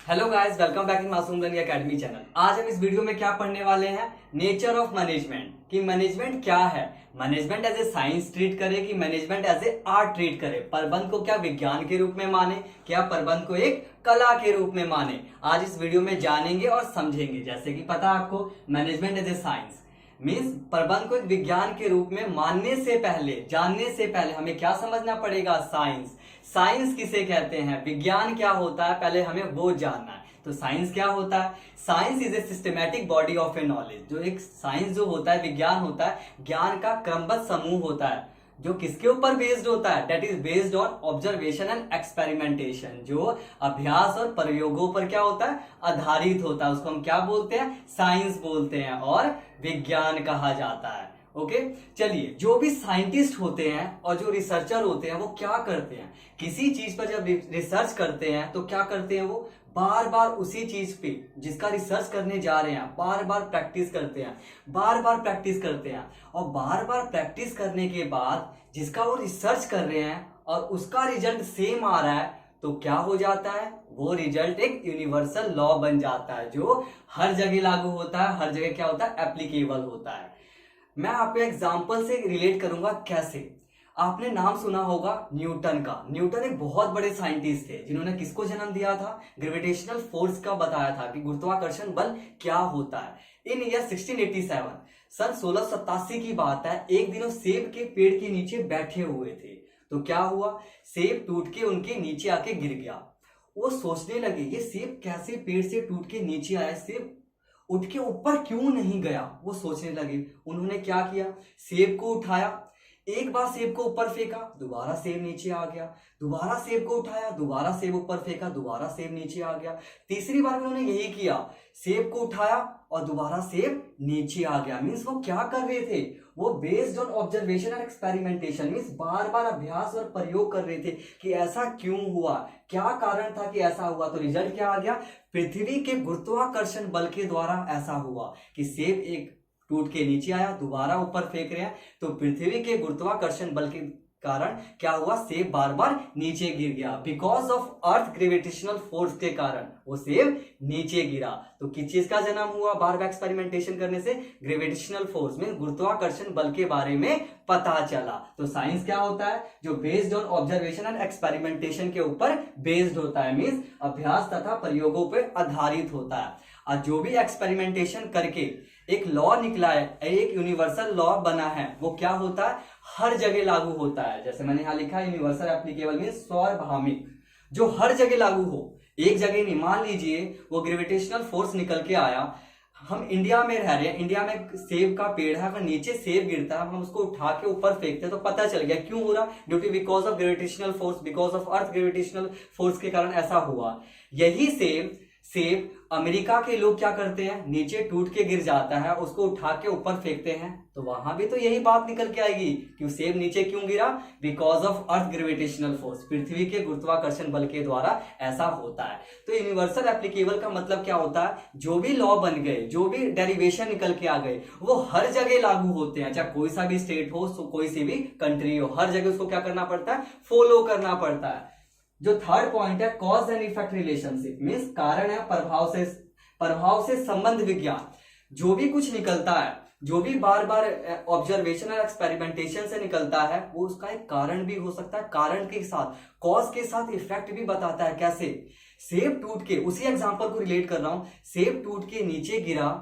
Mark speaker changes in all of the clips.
Speaker 1: Hello guys, welcome back in मासूम Ghani academy channel. आज हम इस वीडियो में क्या पढ़ने वाले हैं, नेचर ऑफ मैनेजमेंट। कि मैनेजमेंट क्या है, management as a science treat करे कि management as a art treat करे। प्रबंध को क्या विज्ञान के रूप में माने, क्या प्रबंध को एक कला के रूप में माने। आज इस वीडियो में जानेंगे और समझेंगे। जैसे कि पता है आपको, management as a science means प्रबंध को एक विज्ञान के रूप में मानने से पहले, जानने से पहले हमें क्या समझना पड़ेगा, साइंस। साइंस किसे कहते हैं, विज्ञान क्या होता है, पहले हमें वो जानना है। तो साइंस क्या होता है? Science is a systematic body of A knowledge. जो एक साइंस जो होता है, विज्ञान होता है, ज्ञान का क्रमबद्ध समूह होता है जो किसके ऊपर बेस्ड होता है, that is based on observation and experimentation. जो अभ्यास और प्रयोगों पर क्या होता है, आधारित होता है। उसको हम क्या बोलते हैं, साइंस बोलते हैं और विज्ञान कहा जाता है। ओके चलिए, जो भी साइंटिस्ट होते हैं और जो रिसर्चर होते हैं वो क्या करते हैं, किसी चीज पर जब रिसर्च करते हैं तो क्या करते हैं, वो बार बार उसी चीज पे जिसका रिसर्च करने जा रहे हैं बार बार प्रैक्टिस करते हैं, बार बार प्रैक्टिस करते हैं। और बार बार प्रैक्टिस करने के बाद जिसका वो रिसर्च कर रहे हैं और उसका रिजल्ट सेम आ रहा है तो क्या हो जाता है, वो रिजल्ट एक यूनिवर्सल लॉ बन जाता है जो हर जगह लागू होता है, हर जगह क्या होता है, एप्लीकेबल होता है। मैं आपको एग्जाम्पल से रिलेट करूंगा। कैसे? आपने नाम सुना होगा न्यूटन का। न्यूटन एक बहुत बड़े साइंटिस्ट थे जिन्होंने किसको जन्म दिया था, ग्रेविटेशनल फोर्स का बताया था कि गुरुत्वाकर्षण बल क्या होता है। इन ईयर 1687 सन 1687 की बात है। एक दिन वो सेब के पेड़ के नीचे बैठे हुए थे तो क्या हुआ, सेब टूट के उनके नीचे आके गिर गया। वो सोचने लगे ये सेब कैसे पेड़ से टूट के नीचे आया, सेब उठ के ऊपर क्यों नहीं गया। वो सोचने लगे। उन्होंने क्या किया, सेब को उठाया, एक बार सेब को ऊपर फेंका, दोबारा सेब नीचे आ गया, दोबारा सेब को उठाया, दोबारा सेब ऊपर फेंका, दोबारा सेब नीचे आ गया। तीसरी बार उन्होंने यही किया, सेब को उठाया और दोबारा सेब नीचे आ गया। मीन्स वो क्या कर रहे थे, वो बेस्ड ऑन ऑब्जर्वेशन और एक्सपेरिमेंटेशन मीन्स बार बार अभ्यास और प्रयोग कर रहे थे कि ऐसा क्यों हुआ, क्या कारण था कि ऐसा हुआ। तो रिजल्ट क्या आ गया, पृथ्वी के गुरुत्वाकर्षण बल के द्वारा ऐसा हुआ कि सेब एक टूट के नीचे आया, दोबारा ऊपर फेंक रहे हैं तो पृथ्वी के गुरुत्वाकर्षण बल के कारण क्या हुआ, सेब बार बार नीचे गिर गया। Because of earth gravitational force के कारण वो सेब नीचे गिरा। तो किस चीज का जन्म हुआ, बार बार एक्सपेरिमेंटेशन करने से ग्रेविटेशनल फोर्स में गुरुत्वाकर्षण बल के बारे में पता चला। तो साइंस क्या होता है, जो based on observation and experimentation के ऊपर बेस्ड होता है, मीन्स अभ्यास तथा प्रयोगों पर आधारित होता है। और जो भी एक्सपेरिमेंटेशन करके एक लॉ निकला है, एक यूनिवर्सल लॉ बना है, वो क्या होता है, हर जगह लागू होता है। जैसे मैंने यहां लिखा है यूनिवर्सल एप्लीकेबल मीन्स सार्वभौमिक, जो हर जगह लागू हो, एक जगह नहीं। मान लीजिए वो ग्रेविटेशनल फोर्स निकल के आया, हम इंडिया में रह रहे हैं, इंडिया में सेब का पेड़ है, अगर नीचे सेब गिरता है हम उसको उठा के ऊपर फेंकते हैं तो पता चल गया क्यों हो रहा, due to because of gravitational force, because of earth gravitational force के कारण ऐसा हुआ। यही सेब अमेरिका के लोग क्या करते हैं, नीचे टूट के गिर जाता है, उसको उठा के ऊपर फेंकते हैं तो वहां भी तो यही बात निकल के आएगी कि सेब नीचे क्यों गिरा, because of earth gravitational force, पृथ्वी के गुरुत्वाकर्षण बल के द्वारा ऐसा होता है। तो यूनिवर्सल एप्लीकेबल का मतलब क्या होता है, जो भी लॉ बन गए, जो भी डेरिवेशन निकल के आ गए, वो हर जगह लागू होते हैं। चाहे कोई सा भी स्टेट हो, कोई सी भी कंट्री हो, हर जगह उसको क्या करना पड़ता है, फॉलो करना पड़ता है। जो थर्ड पॉइंट है, cause and effect relationship means कारण है प्रभाव से संबंध विज्ञान। जो भी कुछ निकलता है, जो भी बार बार ऑब्जर्वेशन और एक्सपेरिमेंटेशन से निकलता है, वो उसका एक कारण भी हो सकता है, कारण के साथ, कॉज के साथ इफेक्ट भी बताता है। कैसे? सेब टूट के, उसी एग्जांपल को रिलेट कर रहा हूं, सेब टूट के नीचे गिरा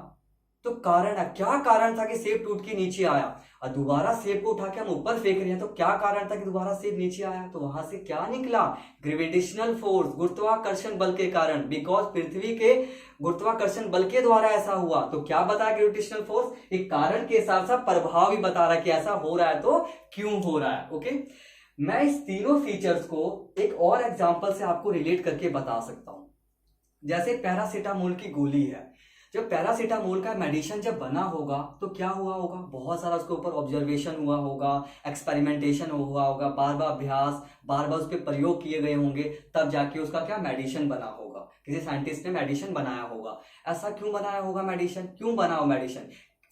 Speaker 1: तो कारण है, क्या कारण था कि सेब टूट के नीचे आया, और दोबारा सेब को उठा के हम ऊपर फेंक रहे हैं तो क्या कारण था कि दोबारा सेब नीचे आया। तो वहां से क्या निकला, ग्रेविटेशनल फोर्स, गुरुत्वाकर्षण बल के कारण, बिकॉज पृथ्वी के गुरुत्वाकर्षण बल के द्वारा ऐसा हुआ। तो क्या बताया ग्रेविटेशनल फोर्स, एक कारण के साथ साथ प्रभाव भी बता रहा है कि ऐसा हो रहा है तो क्यों हो रहा है। ओके, मैं इस तीनों फीचर्स को एक और एग्जाम्पल से आपको रिलेट करके बता सकता हूं। जैसे पैरासीटामोल की गोली है, जब पैरासीटामोल का मेडिसिन जब बना होगा तो क्या हुआ होगा, बहुत सारा उसके ऊपर ऑब्जर्वेशन हुआ होगा, एक्सपेरिमेंटेशन हुआ होगा, बार बार अभ्यास, बार बार उस पर प्रयोग किए गए होंगे, तब जाके उसका क्या मेडिसिन बना होगा, किसी साइंटिस्ट ने मेडिसिन बनाया होगा। ऐसा क्यों बनाया होगा मेडिसिन, क्यों बना हो मेडिसिन,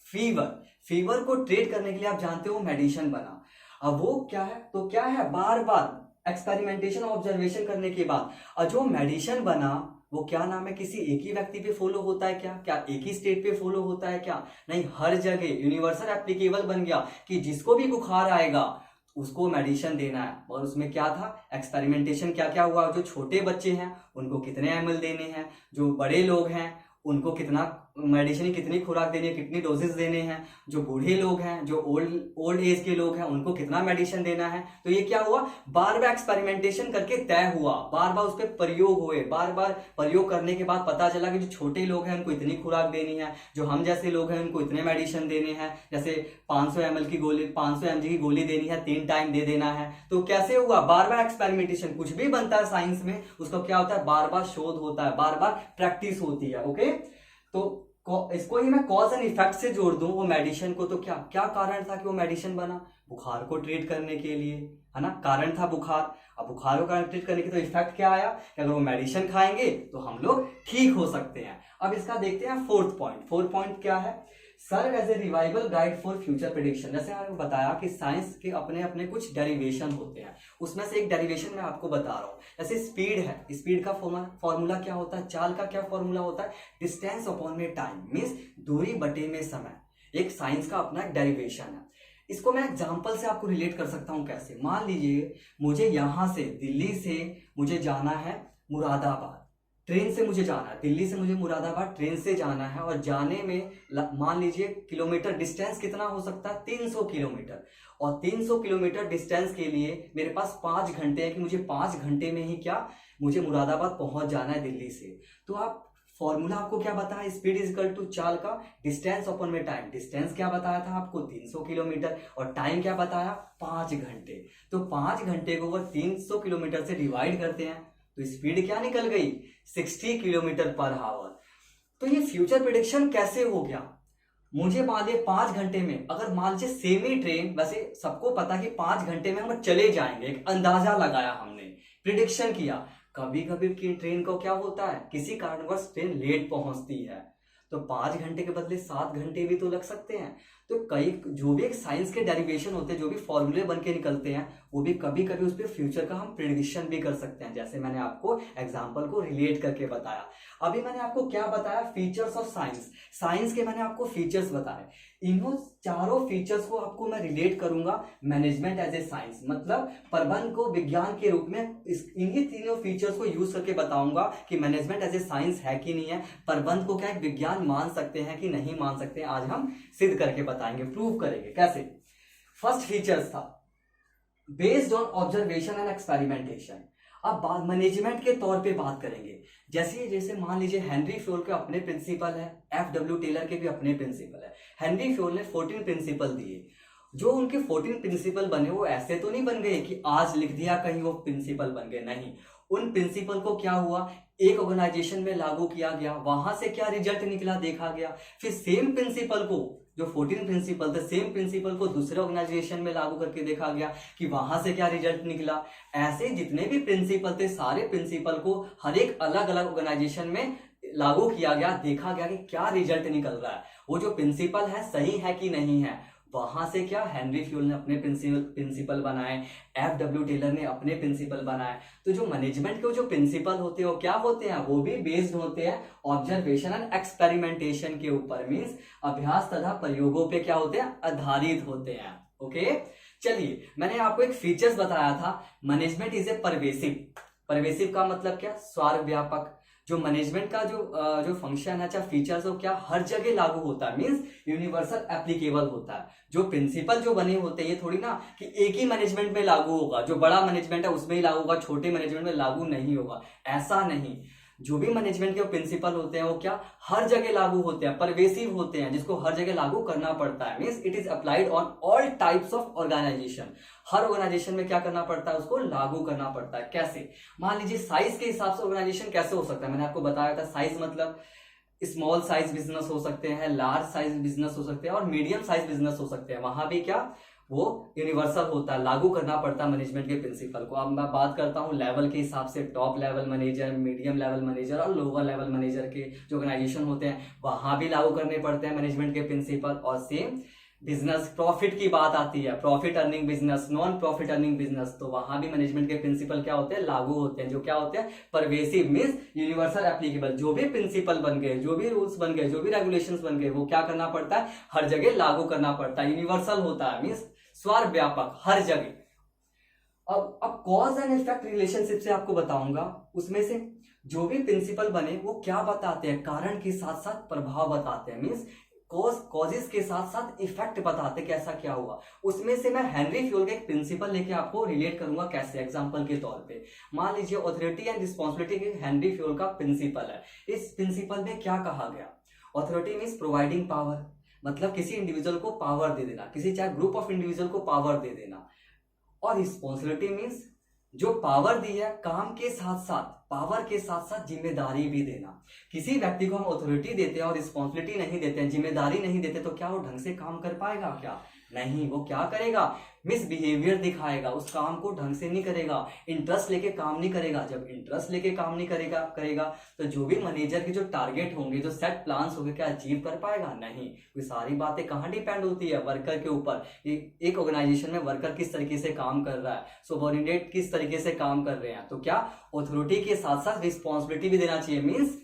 Speaker 1: फीवर को ट्रीट करने के लिए आप जानते हो मेडिसिन बना। अब वो क्या है, तो क्या है, बार बार एक्सपेरिमेंटेशन ऑब्जर्वेशन करने के बाद और जो मेडिसिन बना वो क्या नाम है, किसी एक ही व्यक्ति पे फॉलो होता है क्या, क्या एक ही स्टेट पे फॉलो होता है क्या, नहीं, हर जगह यूनिवर्सल एप्लीकेबल बन गया कि जिसको भी बुखार आएगा उसको मेडिसिन देना है। और उसमें क्या था, एक्सपेरिमेंटेशन क्या क्या हुआ, जो छोटे बच्चे हैं उनको कितने ml देने हैं, जो बड़े लोग हैं उनको कितना मेडिसिन, कितनी खुराक देनी है, कितनी डोजेस देने हैं, जो बूढ़े लोग हैं, जो ओल्ड एज के लोग हैं उनको कितना मेडिसिन देना है। तो ये क्या हुआ, बार बार एक्सपेरिमेंटेशन करके तय हुआ, बार बार उस पर प्रयोग हुए, बार बार प्रयोग करने के बाद पता चला कि जो छोटे लोग हैं उनको इतनी खुराक देनी है, जो हम जैसे लोग हैं उनको इतने मेडिसिन देने हैं, जैसे 500 ml की गोली, 500 mg की गोली देनी है, 3 टाइम दे देना है। तो कैसे हुआ, बार बार एक्सपेरिमेंटेशन, कुछ भी बनता है साइंस में उसका क्या होता है, बार बार शोध होता है, बार बार प्रैक्टिस होती है। ओके, तो इसको ही मैं कॉज एंड इफेक्ट से जोड़ दूं वो मेडिसिन को, तो क्या क्या कारण था कि वो मेडिसिन बना, बुखार को ट्रीट करने के लिए, है ना, कारण था बुखार। अब बुखार को ट्रीट करने के तो इफेक्ट क्या आया कि अगर वो मेडिसिन खाएंगे तो हम लोग ठीक हो सकते हैं। अब इसका देखते हैं फोर्थ पॉइंट क्या है, सर्व एज ए रिवाइवल गाइड फॉर फ्यूचर प्रेडिक्शन। जैसे आपको बताया कि साइंस के अपने अपने कुछ डेरिवेशन होते हैं, उसमें से एक डेरिवेशन मैं आपको बता रहा हूँ। जैसे स्पीड है, स्पीड का फॉर्मूला क्या होता है, चाल का क्या फॉर्मूला होता है, डिस्टेंस अपॉन में टाइम, मीन्स दूरी बटे में समय। एक साइंस का अपना डेरिवेशन है। इसको मैं एग्जाम्पल से आपको रिलेट कर सकता हूँ कैसे, मान लीजिए मुझे यहां से, दिल्ली से मुझे जाना है मुरादाबाद, ट्रेन से मुझे जाना है, दिल्ली से मुझे मुरादाबाद ट्रेन से जाना है, और जाने में मान लीजिए किलोमीटर डिस्टेंस कितना हो सकता है, 300 किलोमीटर। और 300 किलोमीटर डिस्टेंस के लिए मेरे पास 5 घंटे है कि मुझे 5 घंटे में ही क्या, मुझे मुरादाबाद पहुंच जाना है दिल्ली से। तो आप फॉर्मूला आपको क्या बताया, स्पीड इज इक्वल टू चाल का डिस्टेंस अपॉन में टाइम। डिस्टेंस क्या बताया था आपको, 300 किलोमीटर, और टाइम क्या बताया, 5 घंटे। तो 5 घंटे को अगर 300 किलोमीटर से डिवाइड करते हैं तो स्पीड क्या निकल गई, 60 किलोमीटर पर आवर। तो ये फ्यूचर प्रेडिक्शन कैसे हो गया, मुझे मान लीजिए 5 घंटे में, अगर मान लीजिए सेमी ट्रेन, वैसे सबको पता कि 5 घंटे में हम चले जाएंगे, एक अंदाजा लगाया हमने, प्रिडिक्शन किया। कभी कभी की ट्रेन को क्या होता है, किसी कारणवश ट्रेन लेट पहुंचती है, तो 5 घंटे के बदले 7 घंटे भी तो लग सकते हैं। तो कई जो भी एक साइंस के डेरिवेशन होते हैं, जो भी फॉर्मूले बन के निकलते हैं, वो भी कभी कभी उस पर फ्यूचर का हम प्रिडिक्शन भी कर सकते हैं, जैसे मैंने आपको एग्जांपल को रिलेट करके बताया। अभी मैंने आपको क्या बताया, फीचर्स ऑफ साइंस, साइंस के मैंने आपको फीचर्स बताए। इन्हों चारों फीचर्स को आपको मैं रिलेट करूंगा मैनेजमेंट एज ए साइंस, मतलब प्रबंधन को विज्ञान के रूप में इन्हीं तीनों फीचर्स को यूज करके बताऊंगा कि मैनेजमेंट एज ए साइंस है कि नहीं है, प्रबंधन को क्या एक विज्ञान मान सकते हैं कि नहीं मान सकते हैं। आज हम सिद्ध करके बताएंगे, प्रूव करेंगे कैसे। फर्स्ट फीचर्स था based on observation and experimentation. अब बात मैनेजमेंट के तौर पे बात करेंगे, जैसे मान लीजिए हेनरी फ्योल के अपने प्रिंसिपल है, एफ.डब्ल्यू. टेलर के भी अपने प्रिंसिपल है। हेनरी फ्योल ने 14 प्रिंसिपल दिए, जो उनके 14 प्रिंसिपल बने वो ऐसे तो नहीं बन गए कि आज लिख दिया कहीं वो प्रिंसिपल बन गए, नहीं। उन प्रिंसिपल को क्या हुआ, एक ऑर्गेनाइजेशन में लागू किया गया, वहां से क्या रिजल्ट निकला देखा गया, फिर सेम प्रिंसिपल को, जो 14 प्रिंसिपल थे, सेम प्रिंसिपल को दूसरे ऑर्गेनाइजेशन में लागू करके देखा गया कि वहां से क्या रिजल्ट निकला। ऐसे जितने भी प्रिंसिपल थे, सारे प्रिंसिपल को हर एक अलग अलग ऑर्गेनाइजेशन में लागू किया गया, देखा गया कि क्या रिजल्ट निकल रहा है, वो जो प्रिंसिपल है सही है कि नहीं है। वहां से क्या हेनरी फ्यूल ने अपने प्रिंसिपल बनाए, एफ.डब्ल्यू. टेलर ने अपने प्रिंसिपल बनाए। तो जो मैनेजमेंट के जो प्रिंसिपल होते हैं वो क्या होते हैं, वो भी बेस्ड होते हैं ऑब्जर्वेशन एंड एक्सपेरिमेंटेशन के ऊपर, मींस अभ्यास तथा प्रयोगों पे क्या होते हैं, आधारित होते हैं। ओके, चलिए मैंने आपको एक फीचर्स बताया था, मैनेजमेंट इज ए परवेसिव का मतलब क्या, सर्वव्यापक। जो मैनेजमेंट का जो फंक्शन है, चाहे फीचर्स हो, क्या हर जगह लागू होता है, मींस यूनिवर्सल एप्लीकेबल होता है। जो प्रिंसिपल जो बने होते हैं, ये थोड़ी ना कि एक ही मैनेजमेंट में लागू होगा, जो बड़ा मैनेजमेंट है उसमें ही लागू होगा, छोटे मैनेजमेंट में लागू नहीं होगा, ऐसा नहीं। जो भी मैनेजमेंट के प्रिंसिपल होते हैं वो क्या हर जगह लागू होते हैं, परवेसिव होते हैं, जिसको हर जगह लागू करना पड़ता है, means it is applied on all types of organization. हर ऑर्गेनाइजेशन में क्या करना पड़ता है, उसको लागू करना पड़ता है। कैसे, मान लीजिए साइज के हिसाब से ऑर्गेनाइजेशन कैसे हो सकता है, मैंने आपको बताया था साइज मतलब स्मॉल साइज बिजनेस हो सकते हैं, लार्ज साइज बिजनेस हो सकते हैं, और मीडियम साइज बिजनेस हो सकते हैं। वहां भी क्या वो यूनिवर्सल होता है, लागू करना पड़ता है मैनेजमेंट के प्रिंसिपल को। अब मैं बात करता हूँ लेवल के हिसाब से, top level manager, medium level manager और लोअर लेवल मैनेजर के जो ऑर्गेनाइजेशन होते हैं, वहां भी लागू करने पड़ते हैं मैनेजमेंट के प्रिंसिपल। और सेम बिजनेस प्रॉफिट की बात आती है, profit earning business, non profit earning business, तो वहां भी मैनेजमेंट के प्रिंसिपल क्या होते हैं, लागू होते हैं, जो क्या होते हैं, परवेसिव मींस यूनिवर्सल एप्लीकेबल। जो भी प्रिंसिपल बन गए, जो भी रूल्स बन गए, जो भी रेगुलेशंस बन गए, वो क्या करना पड़ता है, हर जगह लागू करना पड़ता है। यूनिवर्सल होता है मींस सर्वव्यापक, हर जगह। अब कॉज एंड इफेक्ट रिलेशनशिप से आपको बताऊंगा, उसमें से जो भी प्रिंसिपल बने वो क्या बताते हैं, कारण के साथ साथ प्रभाव बताते हैं, मींस कॉजेस के साथ साथ इफेक्ट बताते कि ऐसा क्या हुआ। उसमें से मैं हेनरी फ्योल के एक प्रिंसिपल लेके आपको रिलेट करूंगा, कैसे, एग्जांपल के तौर पे मान लीजिए authority and responsibility Henry Fayol का प्रिंसिपल है। इस प्रिंसिपल में क्या कहा गया, ऑथोरिटी मीन्स प्रोवाइडिंग पावर, मतलब किसी इंडिविजुअल को पावर दे देना, किसी चाहे ग्रुप ऑफ इंडिविजुअल को पावर दे देना। और रिस्पॉन्सिबिलिटी मीन्स जो पावर दी है, काम के साथ साथ, पावर के साथ साथ जिम्मेदारी भी देना। किसी व्यक्ति को हम अथॉरिटी देते हैं और रिस्पॉन्सिबिलिटी नहीं देते हैं, जिम्मेदारी नहीं देते, तो क्या वो ढंग से काम कर पाएगा, क्या नहीं, वो क्या करेगा, मिसबिहेवियर दिखाएगा, उस काम को ढंग से नहीं करेगा, इंटरेस्ट लेके काम नहीं करेगा। जब इंटरेस्ट लेके काम नहीं करेगा तो जो भी मैनेजर के जो टारगेट होंगे, जो सेट प्लान्स होंगे, क्या अचीव कर पाएगा, नहीं। ये सारी बातें कहाँ डिपेंड होती है, वर्कर के ऊपर। एक ऑर्गेनाइजेशन में वर्कर किस तरीके से काम कर रहा है, सबऑर्डिनेट किस तरीके से काम कर रहे हैं, तो क्या अथॉरिटी के साथ साथ रिस्पॉन्सिबिलिटी भी देना चाहिए, मीन्स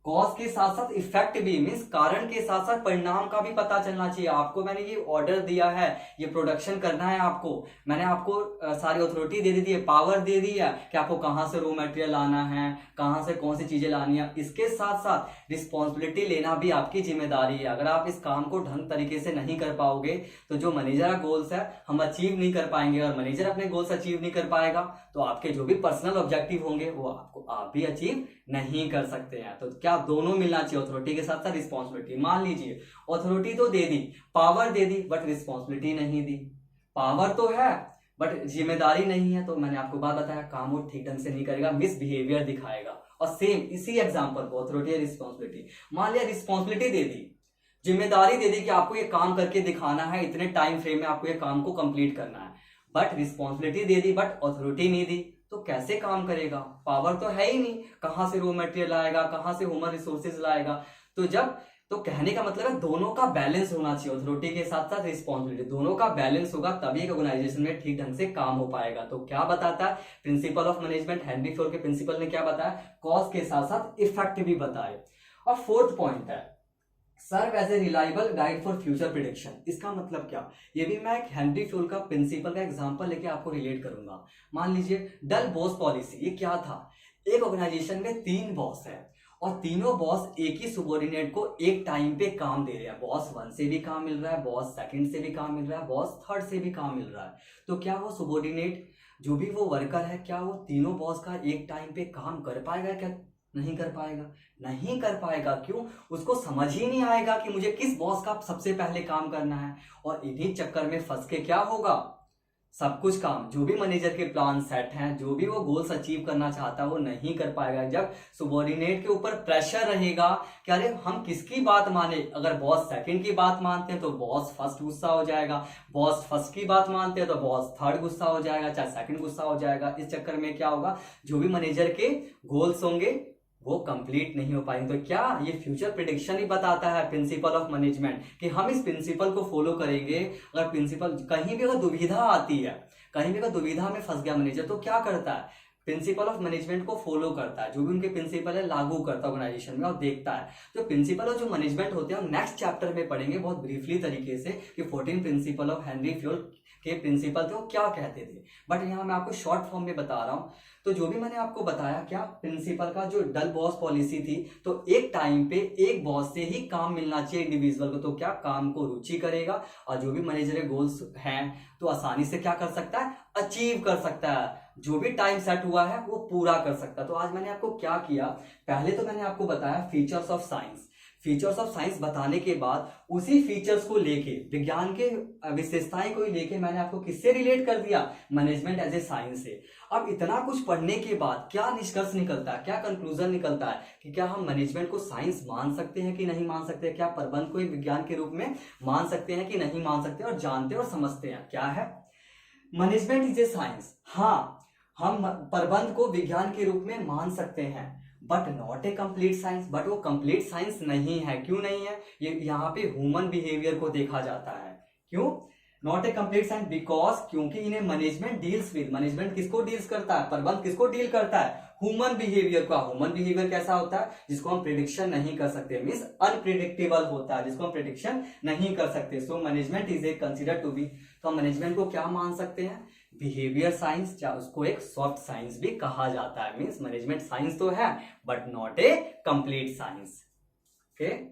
Speaker 1: कॉज के साथ साथ इफेक्ट भी, मीन्स कारण के साथ साथ परिणाम का भी पता चलना चाहिए। आपको मैंने ये ऑर्डर दिया है, ये प्रोडक्शन करना है आपको, मैंने आपको सारी अथॉरिटी दे दी है, पावर दे दी है कि आपको कहाँ से रॉ मटेरियल लाना है, कहाँ से कौन सी चीजें लानी है। इसके साथ साथ रिस्पॉन्सिबिलिटी लेना भी आपकी जिम्मेदारी है। अगर आप इस काम को ढंग तरीके से नहीं कर पाओगे तो जो मैनेजर का गोल्स है हम अचीव नहीं कर पाएंगे, और मैनेजर अपने गोल्स अचीव नहीं कर पाएगा तो आपके जो भी पर्सनल ऑब्जेक्टिव होंगे वो आप भी अचीव नहीं कर सकते हैं। तो क्या दोनों मिलना चाहिए, अथॉरिटी के साथ साथ रिस्पॉन्सिबिलिटी। मान लीजिए अथॉरिटी तो दे दी, पावर दे दी, बट रिस्पॉन्सिबिलिटी नहीं दी। पावर तो है बट जिम्मेदारी नहीं है, तो मैंने आपको बात बताया, काम वो ठीक ढंग से नहीं करेगा, मिसबिहेवियर दिखाएगा। और सेम इसी एग्जांपल को अथॉरिटी या रिस्पॉन्सिबिलिटी, मान लिया रिस्पॉन्सिबिलिटी दे दी, जिम्मेदारी दे दी कि आपको ये काम करके दिखाना है, इतने टाइम फ्रेम में आपको ये काम को कंप्लीट करना है, बट रिस्पॉन्सिबिलिटी दे दी बट अथॉरिटी नहीं दी, तो कैसे काम करेगा, पावर तो है ही नहीं, कहां से रॉ मटेरियल लाएगा, कहां से ह्यूमन रिसोर्सेज लाएगा। तो कहने का मतलब है दोनों का बैलेंस होना चाहिए, अथॉरिटी के साथ साथ रिस्पॉन्सिबिलिटी, दोनों का बैलेंस होगा तभी एक ऑर्गेनाइजेशन में ठीक ढंग से काम हो पाएगा। तो क्या बताता है principle of management, Henry Fayol के प्रिंसिपल ने क्या बताया, कॉज के साथ साथ इफेक्ट भी बताए। और फोर्थ पॉइंट है serve as a reliable guide for future prediction. इसका मतलब क्या, ये भी मैं एक हेनरी फ्योल का प्रिंसिपल का एग्जांपल लेके आपको रिलेट करूंगा। मान लीजिए डल बॉस पॉलिसी, ये क्या था, एक ऑर्गेनाइजेशन में 3 बॉस है और तीनों बॉस एक ही सबऑर्डिनेट को एक टाइम पे काम दे रहे हैं। बॉस 1 से भी काम मिल रहा है, बॉस 2 से भी काम मिल रहा है, बॉस 3 से भी काम मिल रहा है। तो क्या वो सबऑर्डिनेट जो भी वो वर्कर है, क्या वो तीनों बॉस का एक टाइम पे काम कर पाएगा, क्या नहीं कर पाएगा, नहीं कर पाएगा। क्यों, उसको समझ ही नहीं आएगा कि मुझे किस बॉस का सबसे पहले काम करना है, और इन्हीं चक्कर में फंस के क्या होगा, सब कुछ काम जो भी मैनेजर के प्लान सेट हैं, जो भी वो गोल्स अचीव करना चाहता है वो नहीं कर पाएगा। जब सबऑर्डिनेट के ऊपर प्रेशर रहेगा कि अरे हम किसकी बात माने, अगर बॉस 2 की बात मानते हैं तो बॉस 1 गुस्सा हो जाएगा, बॉस 1 की बात मानते हैं तो बॉस 3 गुस्सा हो जाएगा, चाहे 2 गुस्सा हो जाएगा। इस चक्कर में क्या होगा, जो भी मैनेजर के गोल्स होंगे वो कंप्लीट नहीं हो पाएंगे। तो क्या ये फ्यूचर प्रिडिक्शन ही बताता है प्रिंसिपल ऑफ मैनेजमेंट कि हम इस प्रिंसिपल को फॉलो करेंगे। अगर प्रिंसिपल कहीं भी अगर दुविधा आती है, कहीं भी अगर दुविधा में फंस गया मैनेजर, तो क्या करता है, प्रिंसिपल ऑफ मैनेजमेंट को फॉलो करता है, जो भी उनके प्रिंसिपल है लागू करता है ऑर्गेनाइजेशन में और देखता है। तो प्रिंसिपल ऑफ जो मैनेजमेंट होते हैं हम नेक्स्ट चैप्टर में पढ़ेंगे बहुत ब्रीफली तरीके से कि 14 प्रिंसिपल ऑफ हेनरी फ्योल के प्रिंसिपल थे वो क्या कहते थे, बट यहाँ मैं आपको शॉर्ट फॉर्म में बता रहा हूँ। तो जो भी मैंने आपको बताया, क्या प्रिंसिपल का जो डल बॉस पॉलिसी थी, तो एक टाइम पे एक बॉस से ही काम मिलना चाहिए इंडिविजुअल को, तो क्या काम को रुचि करेगा और जो भी मैनेजर गोल्स हैं तो आसानी से क्या कर सकता है, अचीव कर सकता है, जो भी टाइम सेट हुआ है वो पूरा कर सकता है। तो आज मैंने आपको क्या किया, पहले तो मैंने आपको बताया features of science. Features of science बताने के बाद उसी फीचर्स को लेके, विज्ञान के विशेषताएं को ही लेके मैंने आपको किससे रिलेट कर दिया, मैनेजमेंट एज ए साइंस से। अब इतना कुछ पढ़ने के बाद क्या निष्कर्ष निकलता है, क्या कंक्लूजन निकलता है कि क्या हम मैनेजमेंट को साइंस मान सकते हैं कि नहीं मान सकते, क्या प्रबंध को विज्ञान के रूप में मान सकते हैं कि नहीं मान सकते, और जानते और समझते हैं क्या है मैनेजमेंट इज ए साइंस। हाँ, हम प्रबंध को विज्ञान के रूप में मान सकते हैं but not a complete science, but वो कंप्लीट साइंस नहीं है। क्यों नहीं है, ये यहाँ पे ह्यूमन बिहेवियर को देखा जाता है। क्यों not a complete science? Because क्योंकि इन्हें मैनेजमेंट डील्स विद, मैनेजमेंट किसको डील्स करता है, प्रबंध किसको डील करता है, ह्यूमन बिहेवियर का। ह्यूमन बिहेवियर कैसा होता है, जिसको हम प्रिडिक्शन नहीं कर सकते, मींस अनप्रिडिक्टेबल होता है, जिसको हम प्रिडिक्शन नहीं कर सकते। So management is a consider to be, तो हम मैनेजमेंट को क्या मान सकते हैं, बिहेवियर साइंस, या उसको एक सॉफ्ट साइंस भी कहा जाता है। मींस मैनेजमेंट साइंस तो है but not a complete science. Okay.